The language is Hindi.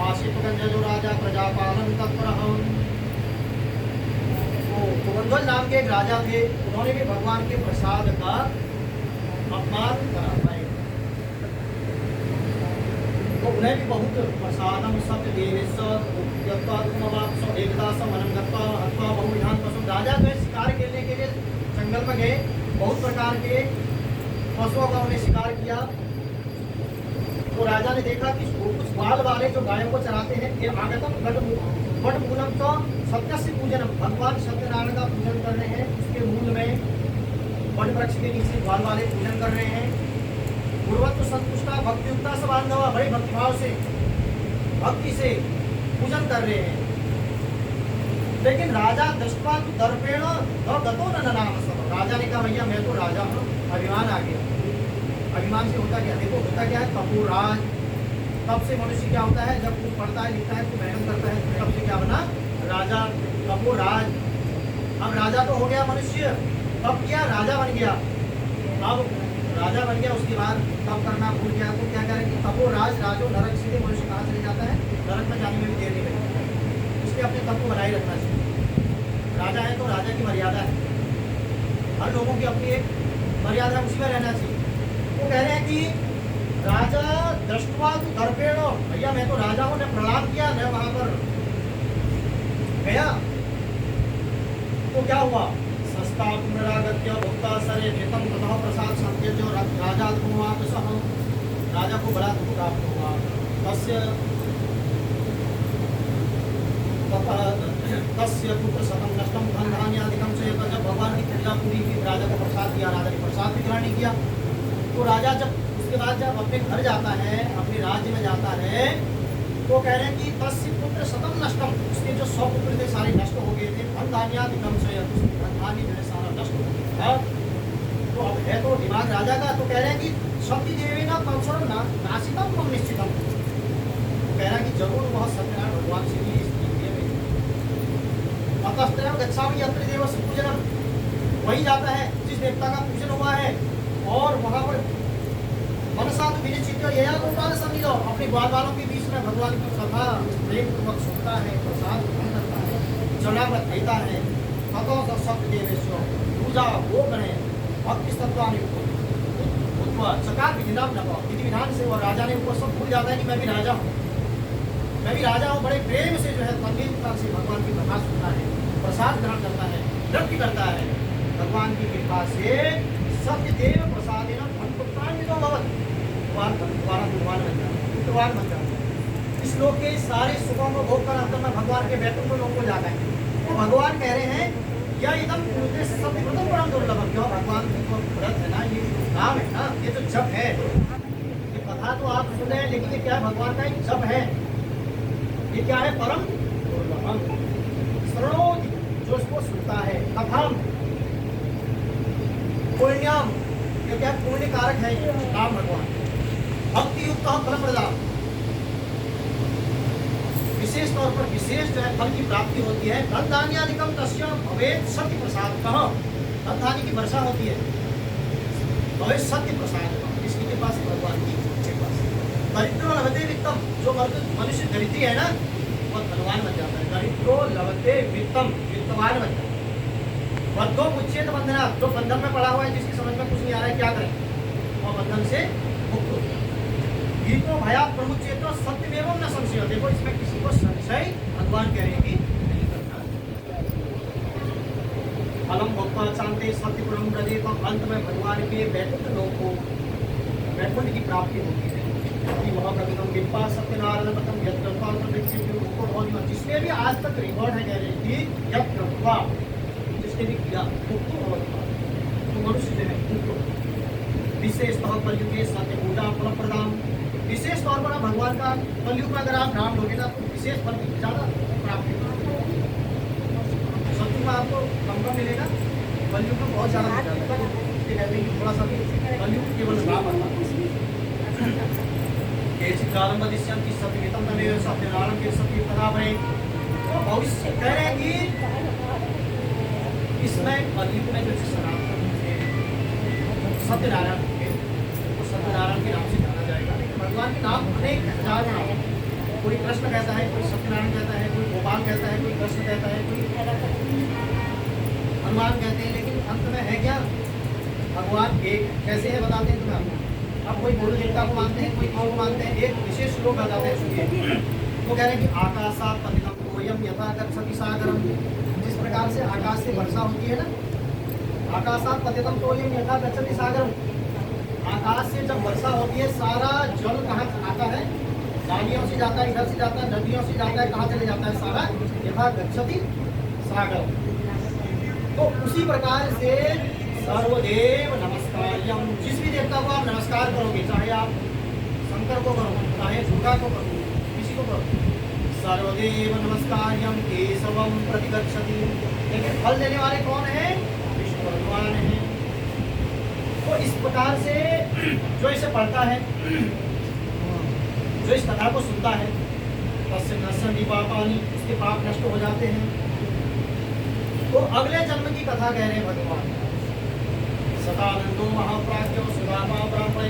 आशित गंजो राजा प्रजापालन तत्पर। कुबंधल नाम के एक राजा थे, उन्होंने भी भगवान के प्रसाद का अपमान करा था। तो उन्हें भी बहुत प्रसादम सत्य राजा गए शिकार खेलने के लिए, जंगल में गए, बहुत प्रकार के पशुओं का उन्हें शिकार किया। तो राजा ने देखा कि कुछ बाल वाले जो गायों को चराते हैं, ये आगतम बट मूलम तो सत्य से पूजन, भगवान सत्यनारायण का पूजन कर रहे हैं। उसके मूल में बट वृक्ष के नीचे बाल वाले पूजन कर रहे हैं। पूर्वत्व संतुष्टा भक्ति युक्ता से बांधवा, बड़े भक्तिभाव से भक्ति से पूजन कर रहे हैं। लेकिन राजा दृष्टवा दर्पेण गतो न नाम सब, राजा ने कहा भैया मैं तो राजा हूँ, अभिमान आ गया। अभिमान से होता क्या, देखो होता क्या है, कपूराज। तब से मनुष्य क्या होता है, जब कुछ पढ़ता है लिखता है तो मेहनत करता है, तब से क्या बना राजा, कपूराज। अब राजा तो हो गया मनुष्य, तब क्या राजा बन गया। अब राजा बन गया, उसके बाद तब करना भूल गया, तो क्या करें कि तपोराज राजो नरक, सीधे मनुष्य कहाँ चले जाता है, नरक में जाने में भी देर नहीं लगती। इसलिए अपने तप को बनाए रखना चाहिए। राजा है तो राजा की मर्यादा है, हर लोगों की अपनी एक मर्यादा, उसी में रहना चाहिए। वो कह रहे हैं कि राजा दृष्टवा दर्पेण, भैया मैं तो राजा हूँ, ने प्रणाम किया, मैं वहां पर गया तो क्या हुआ, सस्ता पुनरागत्य भोक्ता सरे वेतम ततः प्रसाद संत्यज्य राजा धूमापसः, राजा को बड़ा दुख प्राप्त हुआ। तस्य पुत्र शतम नष्टम धन धान्यादिकम से, जब भगवान की पूजा पूरी की, राजा को प्रसाद दिया, राजा ने प्रसाद भी ग्रहण नहीं किया। तो राजा जब उसके बाद जब अपने घर जाता है, अपने राज्य में जाता है, तो कह रहे हैं कि तस्य पुत्र शतम नष्टम, उसके जो 100 पुत्र थे सारे नष्ट हो गए थे। धन धान्यादिकम से, धन धान्य जो है सारा नष्ट हो गया। तो अब है तो दिमाग राजा का, तो कह रहे हैं कि शक्ति देवी ना कंसर नासितम कम निश्चितम, कह रहा है कि जरूर वह सत्यनारायण भगवान से भी अतस्त्रयं गच्छामि यत्र देवस्य पूजनम, वही जाता है जिस देवता का पूजन हुआ है, और वहाँ पर मनसा तो विनिश्चित यया गोपाल समिलो, अपने ग्वाल वालों के बीच में भगवान की सभा प्रेम पूर्वक सुनता है, प्रसाद ग्रहण करता है, जलावत देता है। ततो सत्य देवेश्वर पूजा वो करें भक्ति तत्वानि चकार विधिनाम नभ, विधि विधान से। और राजा ने ऊपर सब भूल जाता है कि मैं भी राजा हूँ, मैं भी राजा हूँ। बड़े प्रेम से जो है तन्मयता से भगवान की कथा सुनता है, प्रसाद ग्रहण करता है, नृत्य करता है। भगवान की कृपा से सत्यदेव प्रसादेन धनपुत्रान्वितो भवत्, दोबारा भगवान बन जाता है, पुत्रवान बन जाता है। इस लोक के सारे सुखों को भोग कर अंत में भगवान के वैकुंठ लोक को जाता है। तो भगवान कह रहे हैं या एकदम सत्यव्रतम परम दुर्लभ, क्यों भगवान की व्रत है ना, ये नाम है ना, ये तो जप है। ये कथा तो आप सुन रहे हैं, लेकिन ये क्या है, भगवान का एक जप है। ये क्या है, परम दुर्लभम शरणोति, जो इसको सुनता है। कथम पुण्यम, ये क्या पुण्य कारक है राम भगवान। भक्ति युक्त फल प्रदान, विशेष तौर पर विशेष जो है फल की प्राप्ति होती है। धन धान्यादिकम तस्य भवेत् सत्य प्रसाद, कहा धन धान्य की वर्षा होती है, भवेत् सत्य प्रसाद, इसकी कृपा से, भगवान की कृपा से। दरिद्रो लभते वित्तम, जो मनुष्य दरिद्री है ना, वह धनवान बन जाता है। दरिद्रो लभते वित्तम, वित्तवान बन जाता है। बद्धो मुच्येत बंधना, जो बंधन में पड़ा हुआ है, जिसकी समझ में कुछ नहीं आ रहा है क्या करें, और बंधन से मुक्त हो जाए। गीतो भया प्रमुच्येत सत्यमेवं न संशय, देखो इसमें किसी को संशय भगवान कह रहे हैं कि नहीं करना। फलम भोक्ता शांति सत्यपुरम ब्रजे, तो अंत में भगवान के वैकुंठ लोक को, वैकुंठ की प्राप्ति होती है। वह कवितम कृपा सत्यनारायण पतम यत्र, जिसने भी आज तक रिकॉर्ड है, कह रहे हैं कि यत्र, जिसने भी किया तो मनुष्य जो है विशेष तौर पर युगे सत्य पूजा फल प्रदान, विशेष तौर पर भगवान का कलयुग में अगर आप नाम लोगे ना, तो विशेष फल की ज्यादा प्राप्ति सत्य में आपको कम मिलेगा, कलयुग में बहुत ज्यादा मिलेगा। थोड़ा सा कलयुग केवल नाम प्रारंभ दिश्यंति सत्यमितम तमेव सत्यनारायण के सत्य कथा बने। तो भविष्य कह रहे हैं कि इसमें कलयुग में जो सनातन सत्यनारायण के, तो सत्यनारायण के नाम से जाना जाएगा। भगवान के नाम अनेक हजार नाम, कोई कृष्ण कहता है, कोई सत्यनारायण कहता है, कोई गोपाल कहता है, कोई कृष्ण कहता है, कोई हनुमान कहते हैं, लेकिन अंत में है क्या? भगवान एक है। कैसे है बताते हैं तुम्हें हम। अब कोई गुरु देवता को मानते हैं, कोई कौन को मानते हैं। एक विशेष श्लोक बताते हैं, सुनिए। वो कह रहे हैं कि आकाशात पतितम तोयम यथा गच्छति सागरम। जिस प्रकार से आकाश से वर्षा होती है ना, आकाशात पतितम तोयम यथा गच्छति सागरम। आकाश से जब वर्षा होती है, सारा जल कहाँ आता है? नालियों से जाता है, इधर से जाता है, नदियों से जाता है, कहाँ चले जाता है? सारा यथा गच्छति सागरम। तो उसी प्रकार से सर्वदेव नमस्कार्यम, जिस भी देवता को आप नमस्कार करोगे, चाहे आप शंकर को करो, चाहे दुर्गा को करो, किसी को करो, सर्वदेव नमस्कार्यम केशवम प्रतिगच्छति। लेकिन फल देने वाले कौन है? विष्णु भगवान है। तो इस प्रकार से जो इसे पढ़ता है, जो इस कथा को सुनता है, तस्य नश्यन्ति पापानि, उसके पाप नष्ट हो जाते हैं। तो अगले जन्म की कथा कह रहे हैं भगवान। सदानंदो महाप्राज्ञो सुदामा ब्राह्मण